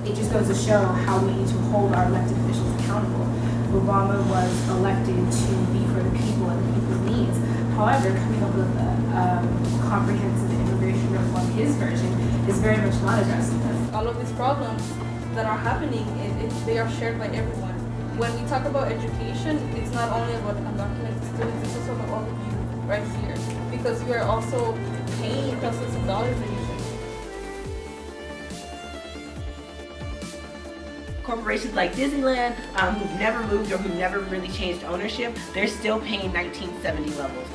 it just goes to show how we need to hold our elected officials accountable. Obama was elected to be for the people and the people's needs. However, coming up with a comprehensive immigration reform, his version, is very much not addressing this. All of these problems that are happening, they are shared by everyone. When we talk about education, it's not only about undocumented students, it's also about all of you right here. Because you are also paying thousands of dollars a year. Corporations like Disneyland, who've never moved or who've never really changed ownership, they're still paying 1970 levels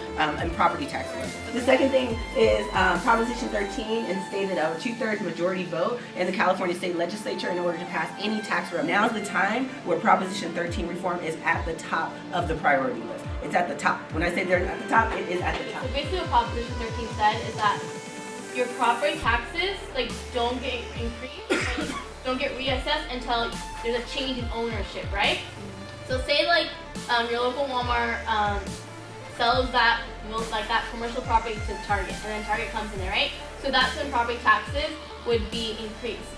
in property tax levels. The second thing is Proposition 13 instated a 2/3 majority vote in the California State Legislature in order to pass any tax reform. Now's the time where Proposition 13 reform is at the top of the priority list. It's at the top. When I say they're at the top, it is at the top. So basically what Proposition 13 said is that your property taxes don't get increased, don't get reassessed until there's a change in ownership, right? So say your local Walmart sells that commercial property to Target, and then Target comes in there, right? So that's when property taxes would be increased.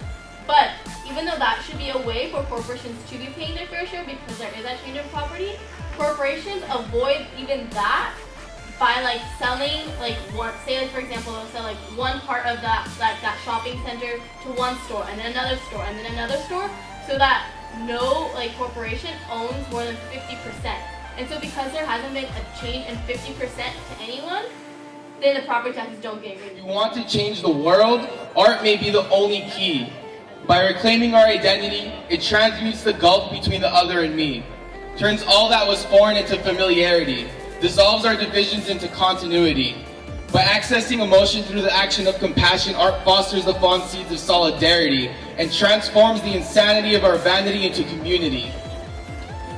But even though that should be a way for corporations to be paying their fair share because there is that change in property, corporations avoid even that by selling one, say for example, they'll sell one part of that shopping center to one store and then another store and then another store, so that no corporation owns more than 50%. And so because there hasn't been a change in 50% to anyone, then the property taxes don't get raised. If you want to change the world, art may be the only key. By reclaiming our identity, it transmutes the gulf between the other and me, turns all that was foreign into familiarity, dissolves our divisions into continuity. By accessing emotion through the action of compassion, art fosters the fond seeds of solidarity and transforms the insanity of our vanity into community.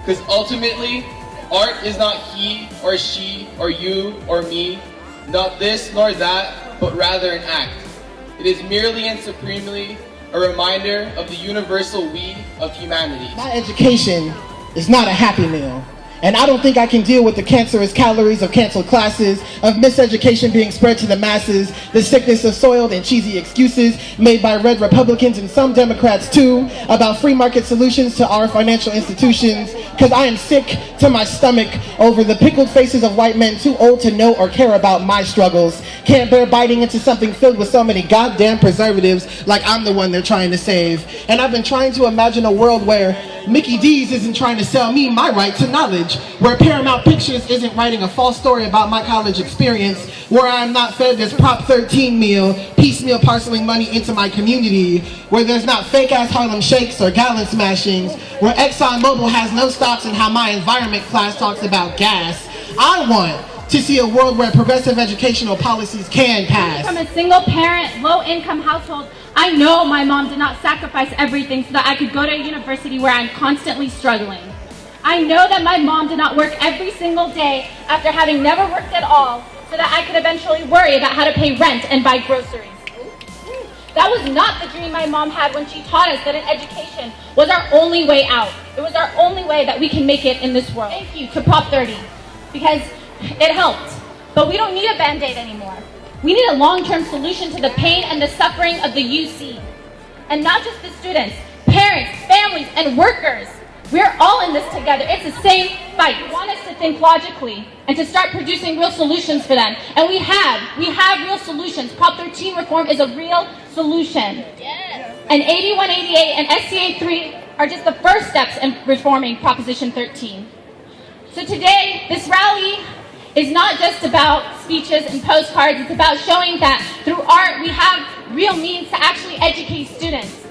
Because ultimately, art is not he or she or you or me, not this nor that, but rather an act. It is merely and supremely a reminder of the universal we of humanity. My education is not a happy meal. And I don't think I can deal with the cancerous calories of canceled classes, of miseducation being spread to the masses, the sickness of soiled and cheesy excuses made by red Republicans and some Democrats too, about free market solutions to our financial institutions, because I am sick to my stomach over the pickled faces of white men too old to know or care about my struggles. Can't bear biting into something filled with so many goddamn preservatives like I'm the one they're trying to save. And I've been trying to imagine a world where Mickey D's isn't trying to sell me my right to knowledge, where Paramount Pictures isn't writing a false story about my college experience, where I'm not fed this Prop 13 meal, piecemeal parceling money into my community, where there's not fake-ass Harlem Shakes or gallon smashings, where ExxonMobil has no stocks in how my environment class talks about gas. I want to see a world where progressive educational policies can pass. From a single-parent, low-income household, I know my mom did not sacrifice everything so that I could go to a university where I'm constantly struggling. I know that my mom did not work every single day after having never worked at all so that I could eventually worry about how to pay rent and buy groceries. That was not the dream my mom had when she taught us that an education was our only way out. It was our only way that we can make it in this world. Thank you to Prop 30, because it helped. But we don't need a Band-Aid anymore. We need a long-term solution to the pain and the suffering of the UC. And not just the students, parents, families, and workers. We're all in this together. It's the same fight. We want us to think logically and to start producing real solutions for them. And we have real solutions. Prop 13 reform is a real solution. Yes. And AB 188 and SCA 3 are just the first steps in reforming Proposition 13. So today, this rally is not just about speeches and postcards. It's about showing that through art, we have real means to actually educate students.